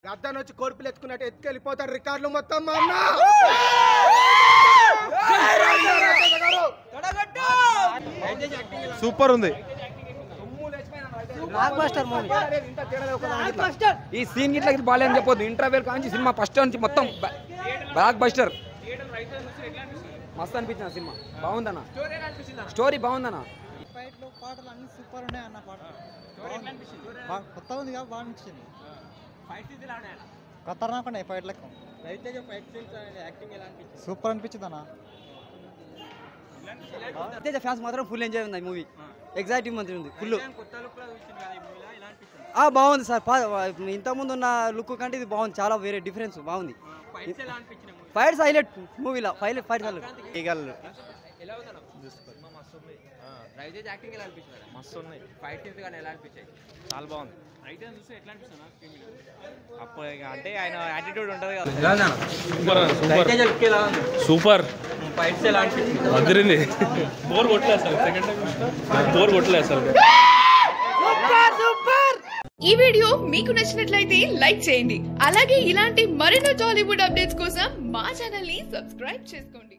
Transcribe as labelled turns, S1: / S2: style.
S1: గద్దాన్ని వచ్చి కోర్పులు ఎత్తుకున్నట్టు ఎత్తుకెళ్ళిపోతాడు రికార్డులు మొత్తం మా అన్న.
S2: సూపర్ ఉంది.
S3: ఈ సీన్ గిట్లా బాగాలేదని చెప్పొద్దు. ఇంటర్వ్యూ కాంచి సినిమా ఫస్ట్ నుంచి మొత్తం బ్లాక్ బస్టర్. మస్తు అనిపించిన సినిమా. బాగుందన్న, స్టోరీ బాగుందన్న.
S4: పాటలు అన్ని సూపర్ ఉన్నాయి అన్న. పాట కొత్తగా ఉంది కాబట్టి బాగా అనిపించింది. ఖతర్నాక్ ఉన్నాయి ఫైట్లకు. సూపర్ అనిపించింది అన్న.
S5: రవితేజ ఫ్యాన్స్ మాత్రం ఫుల్ ఎంజాయ్ ఉంది మూవీ. ఎగ్జైటింగ్ మంత్రి ఉంది ఫుల్. బాగుంది సార్. ఇంతకుముందు ఉన్న లుక్ కంటే ఇది బాగుంది. చాలా వేరే డిఫరెన్స్ బాగుంది. ఫైట్స్ హైలైట్ మూవీలో. Fights highlight.
S2: మస్తు ఉన్నాయి. చాలా బాగుంది. అప్పుడు అంటే ఆయన యాటిట్యూడ్ ఉంటుంది కదా.
S6: సూపర్ అదిరింది. బోర్ కొట్టలే అసలు. సెకండ్ టైం బోర్ కొట్టలే అసలు.
S7: ఈ వీడియో మీకు నచ్చినట్లయితే లైక్ చేయండి. అలాగే ఇలాంటి మరెన్నో టాలీవుడ్ అప్డేట్స్ కోసం మా ఛానల్ ని సబ్స్క్రైబ్ చేసుకోండి.